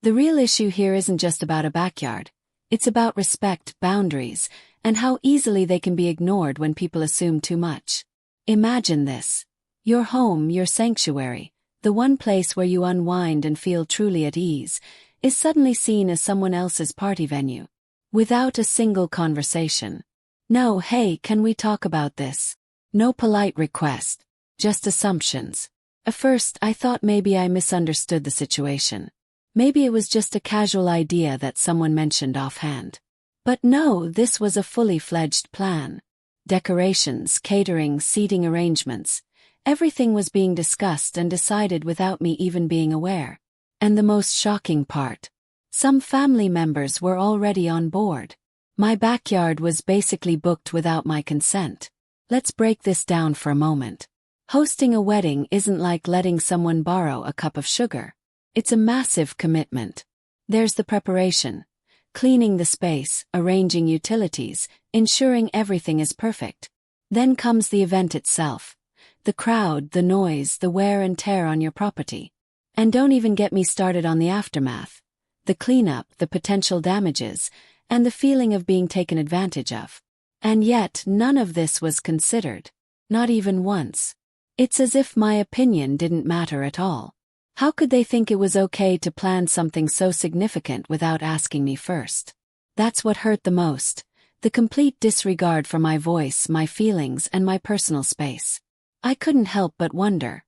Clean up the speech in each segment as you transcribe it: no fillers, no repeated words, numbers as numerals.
The real issue here isn't just about a backyard. It's about respect, boundaries, and how easily they can be ignored when people assume too much. Imagine this. Your home, your sanctuary, the one place where you unwind and feel truly at ease, is suddenly seen as someone else's party venue. Without a single conversation. No, hey, can we talk about this? No polite request. Just assumptions. At first, I thought maybe I misunderstood the situation. Maybe it was just a casual idea that someone mentioned offhand. But no, this was a fully fledged plan. Decorations, catering, seating arrangements. Everything was being discussed and decided without me even being aware. And the most shocking part. Some family members were already on board. My backyard was basically booked without my consent. Let's break this down for a moment. Hosting a wedding isn't like letting someone borrow a cup of sugar. It's a massive commitment. There's the preparation. Cleaning the space, arranging utilities, ensuring everything is perfect. Then comes the event itself. The crowd, the noise, the wear and tear on your property. And don't even get me started on the aftermath. The cleanup, the potential damages, and the feeling of being taken advantage of. And yet, none of this was considered. Not even once. It's as if my opinion didn't matter at all. How could they think it was okay to plan something so significant without asking me first? That's what hurt the most. The complete disregard for my voice, my feelings, and my personal space. I couldn't help but wonder.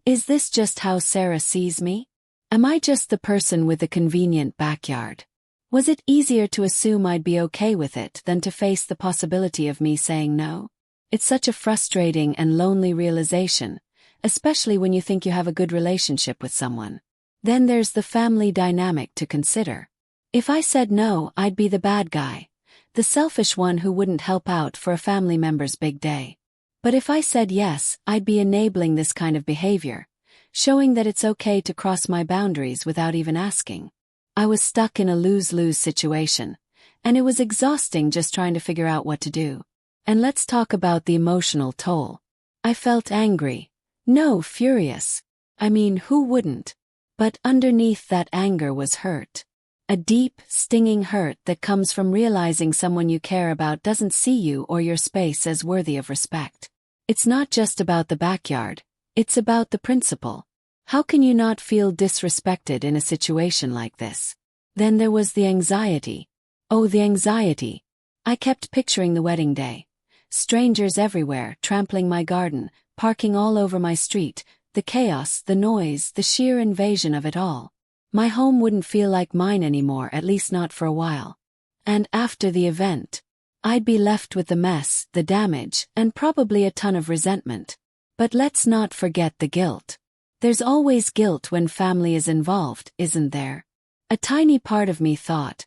Is this just how Sarah sees me? Am I just the person with the convenient backyard? Was it easier to assume I'd be okay with it than to face the possibility of me saying no? It's such a frustrating and lonely realization, especially when you think you have a good relationship with someone. Then there's the family dynamic to consider. If I said no, I'd be the bad guy, the selfish one who wouldn't help out for a family member's big day. But if I said yes, I'd be enabling this kind of behavior, showing that it's okay to cross my boundaries without even asking. I was stuck in a lose-lose situation, and it was exhausting just trying to figure out what to do. And let's talk about the emotional toll. I felt angry. No, furious. I mean, who wouldn't? But underneath that anger was hurt. A deep, stinging hurt that comes from realizing someone you care about doesn't see you or your space as worthy of respect. It's not just about the backyard, it's about the principle. How can you not feel disrespected in a situation like this? Then there was the anxiety. Oh, the anxiety. I kept picturing the wedding day. Strangers everywhere, trampling my garden, parking all over my street, the chaos, the noise, the sheer invasion of it all. My home wouldn't feel like mine anymore, at least not for a while. And after the event, I'd be left with the mess, the damage, and probably a ton of resentment. But let's not forget the guilt. There's always guilt when family is involved, isn't there? A tiny part of me thought,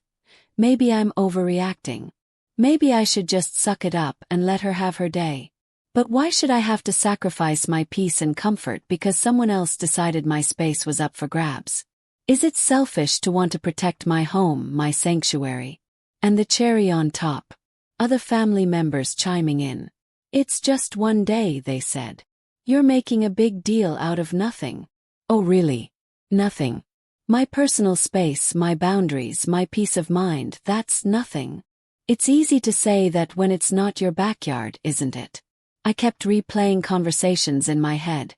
maybe I'm overreacting. Maybe I should just suck it up and let her have her day. But why should I have to sacrifice my peace and comfort because someone else decided my space was up for grabs? Is it selfish to want to protect my home, my sanctuary? And the cherry on top, other family members chiming in. It's just one day, they said. You're making a big deal out of nothing. Oh really? Nothing. My personal space, my boundaries, my peace of mind, that's nothing. It's easy to say that when it's not your backyard, isn't it? I kept replaying conversations in my head,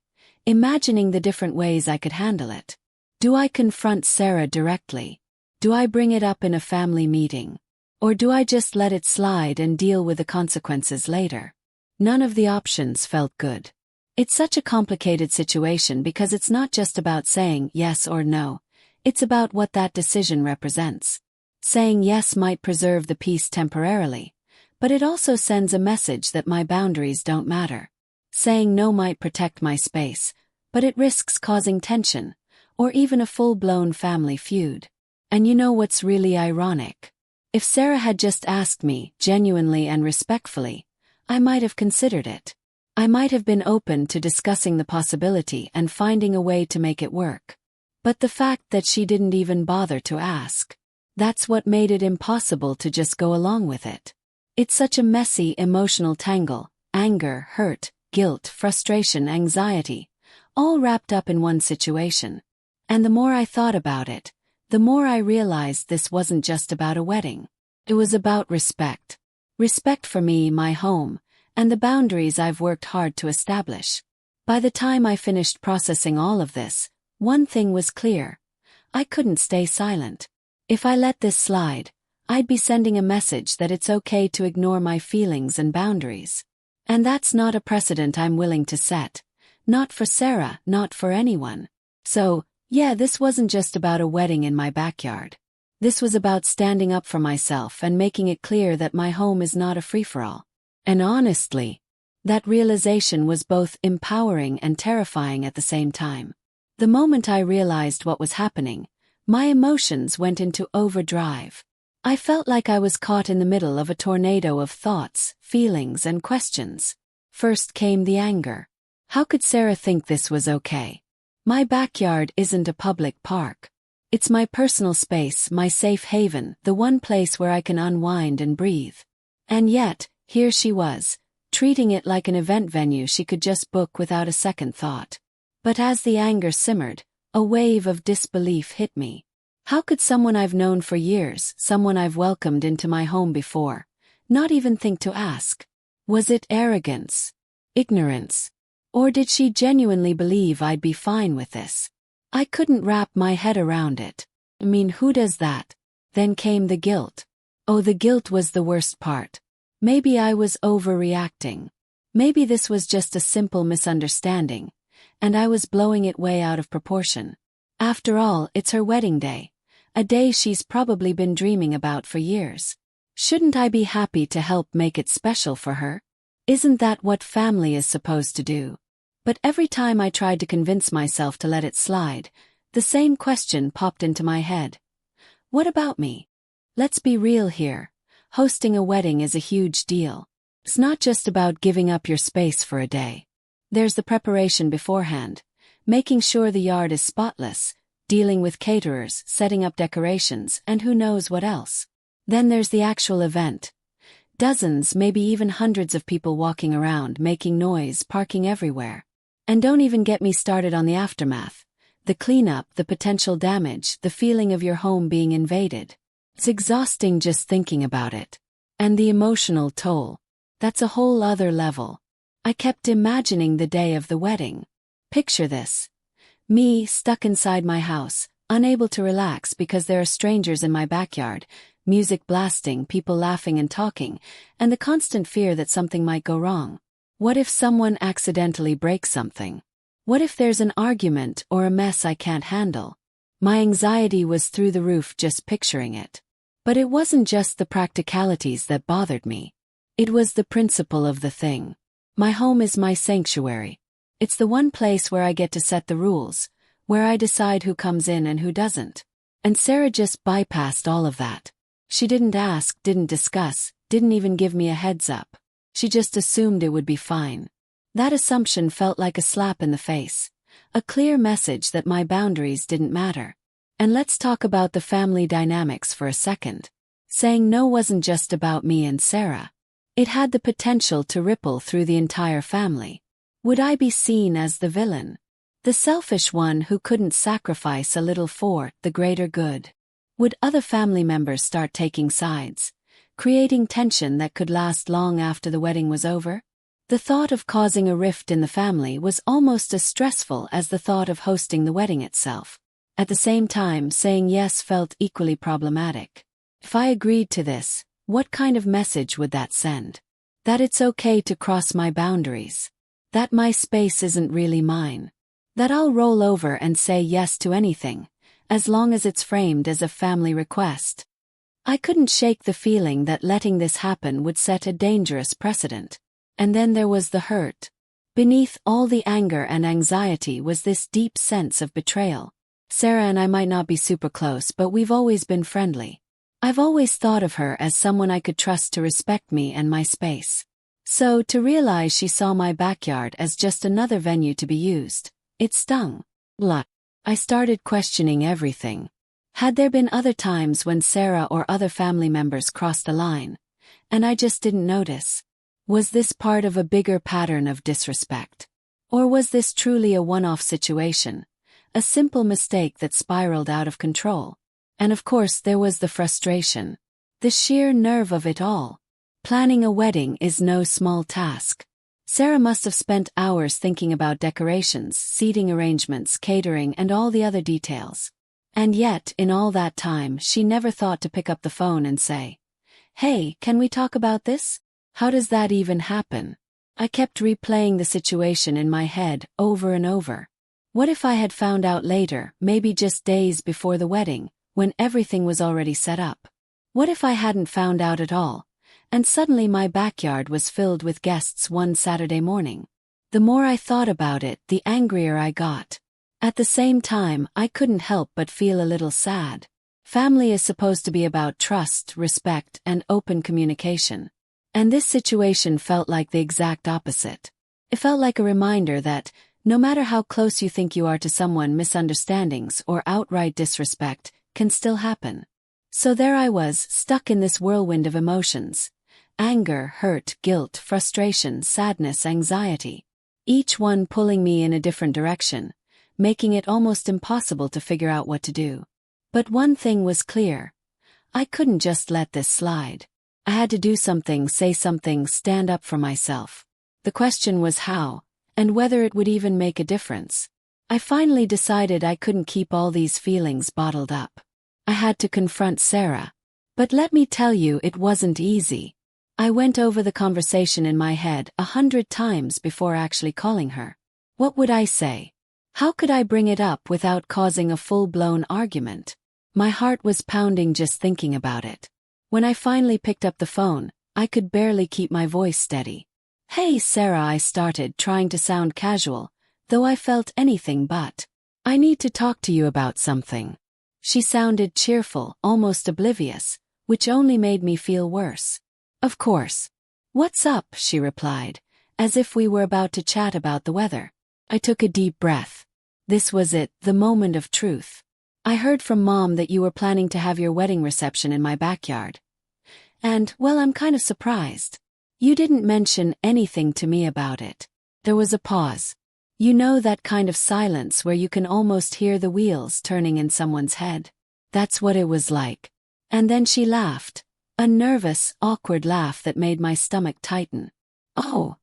imagining the different ways I could handle it. Do I confront Sarah directly? Do I bring it up in a family meeting? Or do I just let it slide and deal with the consequences later? None of the options felt good. It's such a complicated situation because it's not just about saying yes or no, it's about what that decision represents. Saying yes might preserve the peace temporarily, but it also sends a message that my boundaries don't matter. Saying no might protect my space, but it risks causing tension, or even a full-blown family feud. And you know what's really ironic? If Sarah had just asked me, genuinely and respectfully, I might have considered it. I might have been open to discussing the possibility and finding a way to make it work. But the fact that she didn't even bother to ask, that's what made it impossible to just go along with it. It's such a messy emotional tangle, anger, hurt, guilt, frustration, anxiety, all wrapped up in one situation. And the more I thought about it, the more I realized this wasn't just about a wedding. It was about respect. Respect for me, my home, and the boundaries I've worked hard to establish. By the time I finished processing all of this, one thing was clear. I couldn't stay silent. If I let this slide, I'd be sending a message that it's okay to ignore my feelings and boundaries. And that's not a precedent I'm willing to set. Not for Sarah, not for anyone. So, yeah, this wasn't just about a wedding in my backyard. This was about standing up for myself and making it clear that my home is not a free-for-all. And honestly, that realization was both empowering and terrifying at the same time. The moment I realized what was happening, my emotions went into overdrive. I felt like I was caught in the middle of a tornado of thoughts, feelings, and questions. First came the anger. How could Sarah think this was okay? My backyard isn't a public park. It's my personal space, my safe haven, the one place where I can unwind and breathe. And yet, here she was, treating it like an event venue she could just book without a second thought. But as the anger simmered, a wave of disbelief hit me. How could someone I've known for years, someone I've welcomed into my home before, not even think to ask? Was it arrogance? Ignorance? Or did she genuinely believe I'd be fine with this? I couldn't wrap my head around it. I mean, who does that? Then came the guilt. Oh, the guilt was the worst part. Maybe I was overreacting. Maybe this was just a simple misunderstanding, and I was blowing it way out of proportion. After all, it's her wedding day. A day she's probably been dreaming about for years. Shouldn't I be happy to help make it special for her? Isn't that what family is supposed to do? But every time I tried to convince myself to let it slide, the same question popped into my head. What about me? Let's be real here. Hosting a wedding is a huge deal. It's not just about giving up your space for a day. There's the preparation beforehand, making sure the yard is spotless, dealing with caterers, setting up decorations, and who knows what else. Then there's the actual event. Dozens, maybe even hundreds of people walking around, making noise, parking everywhere. And don't even get me started on the aftermath. The cleanup, the potential damage, the feeling of your home being invaded. It's exhausting just thinking about it. And the emotional toll. That's a whole other level. I kept imagining the day of the wedding. Picture this. Me, stuck inside my house, unable to relax because there are strangers in my backyard, music blasting, people laughing and talking, and the constant fear that something might go wrong. What if someone accidentally breaks something? What if there's an argument or a mess I can't handle? My anxiety was through the roof just picturing it. But it wasn't just the practicalities that bothered me. It was the principle of the thing. My home is my sanctuary. It's the one place where I get to set the rules, where I decide who comes in and who doesn't. And Sarah just bypassed all of that. She didn't ask, didn't discuss, didn't even give me a heads up. She just assumed it would be fine. That assumption felt like a slap in the face, a clear message that my boundaries didn't matter. And let's talk about the family dynamics for a second. Saying no wasn't just about me and Sarah. It had the potential to ripple through the entire family. Would I be seen as the villain? The selfish one who couldn't sacrifice a little for the greater good? Would other family members start taking sides, creating tension that could last long after the wedding was over? The thought of causing a rift in the family was almost as stressful as the thought of hosting the wedding itself. At the same time, saying yes felt equally problematic. If I agreed to this, what kind of message would that send? That it's okay to cross my boundaries. That my space isn't really mine. That I'll roll over and say yes to anything, as long as it's framed as a family request. I couldn't shake the feeling that letting this happen would set a dangerous precedent. And then there was the hurt. Beneath all the anger and anxiety was this deep sense of betrayal. Sarah and I might not be super close, but we've always been friendly. I've always thought of her as someone I could trust to respect me and my space. So, to realize she saw my backyard as just another venue to be used, it stung. I started questioning everything. Had there been other times when Sarah or other family members crossed a line, and I just didn't notice? Was this part of a bigger pattern of disrespect? Or was this truly a one-off situation, a simple mistake that spiraled out of control? And of course there was the frustration. The sheer nerve of it all. Planning a wedding is no small task. Sarah must have spent hours thinking about decorations, seating arrangements, catering, and all the other details. And yet, in all that time, she never thought to pick up the phone and say, "Hey, can we talk about this? How does that even happen?" I kept replaying the situation in my head over and over. What if I had found out later, maybe just days before the wedding, when everything was already set up? What if I hadn't found out at all, and suddenly my backyard was filled with guests one Saturday morning? The more I thought about it, the angrier I got. At the same time, I couldn't help but feel a little sad. Family is supposed to be about trust, respect, and open communication. And this situation felt like the exact opposite. It felt like a reminder that, no matter how close you think you are to someone, misunderstandings or outright disrespect can still happen. So there I was, stuck in this whirlwind of emotions. Anger, hurt, guilt, frustration, sadness, anxiety. Each one pulling me in a different direction, making it almost impossible to figure out what to do. But one thing was clear. I couldn't just let this slide. I had to do something, say something, stand up for myself. The question was how, and whether it would even make a difference. I finally decided I couldn't keep all these feelings bottled up. I had to confront Sarah. But let me tell you, it wasn't easy. I went over the conversation in my head 100 times before actually calling her. What would I say? How could I bring it up without causing a full-blown argument? My heart was pounding just thinking about it. When I finally picked up the phone, I could barely keep my voice steady. "Hey Sarah," I started, trying to sound casual, though I felt anything but. "I need to talk to you about something." She sounded cheerful, almost oblivious, which only made me feel worse. "Of course. What's up?" she replied, as if we were about to chat about the weather. I took a deep breath. This was it, the moment of truth. "I heard from Mom that you were planning to have your wedding reception in my backyard. And, well, I'm kind of surprised. You didn't mention anything to me about it." There was a pause. You know that kind of silence where you can almost hear the wheels turning in someone's head? That's what it was like. And then she laughed. A nervous, awkward laugh that made my stomach tighten. "Oh.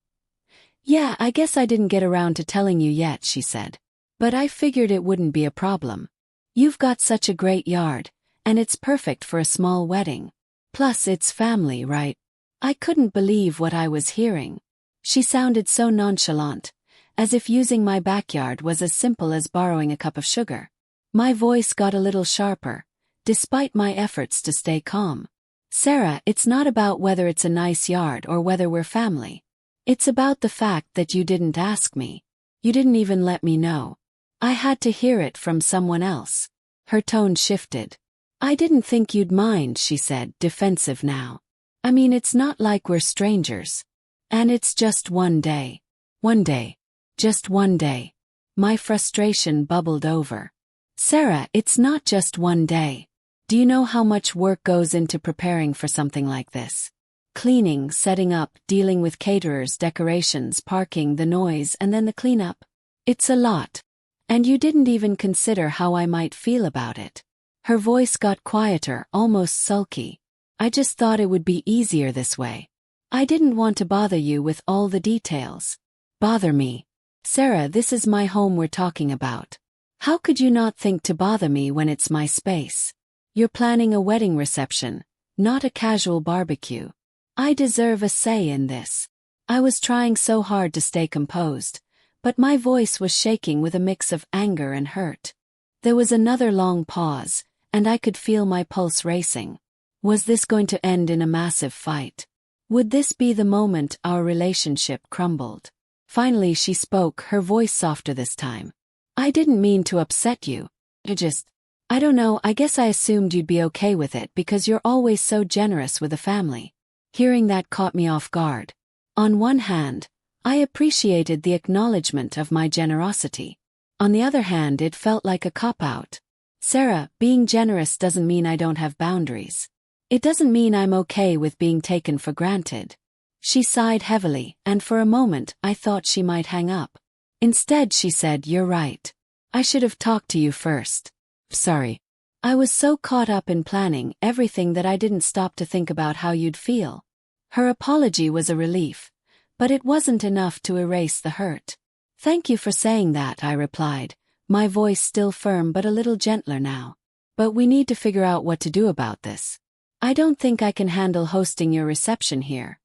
Yeah, I guess I didn't get around to telling you yet," she said. "But I figured it wouldn't be a problem. You've got such a great yard, and it's perfect for a small wedding. Plus it's family, right?" I couldn't believe what I was hearing. She sounded so nonchalant, as if using my backyard was as simple as borrowing a cup of sugar. My voice got a little sharper, despite my efforts to stay calm. "Sarah, it's not about whether it's a nice yard or whether we're family. It's about the fact that you didn't ask me. You didn't even let me know. I had to hear it from someone else." Her tone shifted. "I didn't think you'd mind," she said, defensive now. "I mean, it's not like we're strangers. And it's just one day. One day. Just one day." My frustration bubbled over. "Sarah, it's not just one day. Do you know how much work goes into preparing for something like this? Cleaning, setting up, dealing with caterers, decorations, parking, the noise, and then the cleanup. It's a lot. And you didn't even consider how I might feel about it." Her voice got quieter, almost sulky. "I just thought it would be easier this way. I didn't want to bother you with all the details." "Bother me? Sarah, this is my home we're talking about. How could you not think to bother me when it's my space? You're planning a wedding reception, not a casual barbecue. I deserve a say in this." I was trying so hard to stay composed, but my voice was shaking with a mix of anger and hurt. There was another long pause, and I could feel my pulse racing. Was this going to end in a massive fight? Would this be the moment our relationship crumbled? Finally she spoke, her voice softer this time. "I didn't mean to upset you. I don't know, I guess I assumed you'd be okay with it because you're always so generous with the family." Hearing that caught me off guard. On one hand, I appreciated the acknowledgement of my generosity. On the other hand, it felt like a cop-out. "Sarah, being generous doesn't mean I don't have boundaries. It doesn't mean I'm okay with being taken for granted." She sighed heavily, and for a moment I thought she might hang up. Instead she said, "You're right. I should have talked to you first. Sorry." I was so caught up in planning everything that I didn't stop to think about how you'd feel. Her apology was a relief, but it wasn't enough to erase the hurt. Thank you for saying that, I replied, my voice still firm but a little gentler now. But we need to figure out what to do about this. I don't think I can handle hosting your reception here.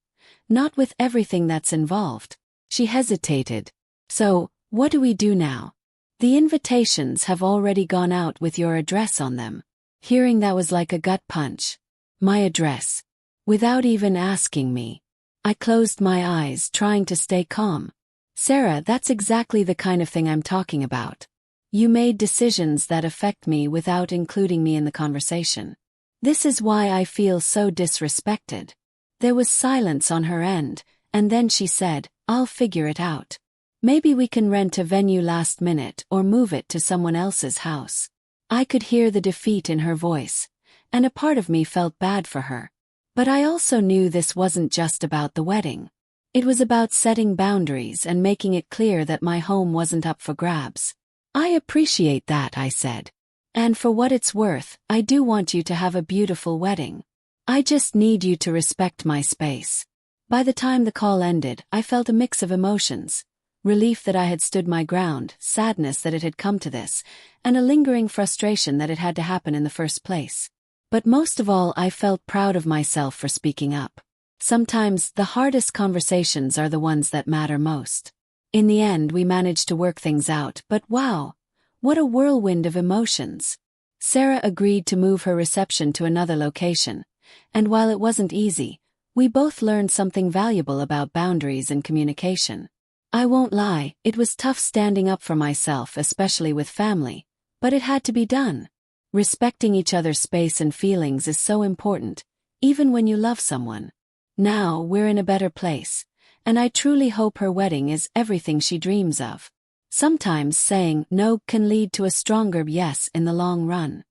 Not with everything that's involved. She hesitated. So, what do we do now? The invitations have already gone out with your address on them. Hearing that was like a gut punch. My address. Without even asking me. I closed my eyes, trying to stay calm. Sarah, that's exactly the kind of thing I'm talking about. You made decisions that affect me without including me in the conversation. This is why I feel so disrespected. There was silence on her end, and then she said, I'll figure it out. Maybe we can rent a venue last minute or move it to someone else's house. I could hear the defeat in her voice, and a part of me felt bad for her. But I also knew this wasn't just about the wedding. It was about setting boundaries and making it clear that my home wasn't up for grabs. I appreciate that, I said. And for what it's worth, I do want you to have a beautiful wedding. I just need you to respect my space. By the time the call ended, I felt a mix of emotions. Relief that I had stood my ground, sadness that it had come to this, and a lingering frustration that it had to happen in the first place. But most of all, I felt proud of myself for speaking up. Sometimes, the hardest conversations are the ones that matter most. In the end, we managed to work things out, but wow, what a whirlwind of emotions. Sarah agreed to move her reception to another location, and while it wasn't easy, we both learned something valuable about boundaries and communication. I won't lie, it was tough standing up for myself, especially with family, but it had to be done. Respecting each other's space and feelings is so important, even when you love someone. Now we're in a better place, and I truly hope her wedding is everything she dreams of. Sometimes saying no can lead to a stronger yes in the long run.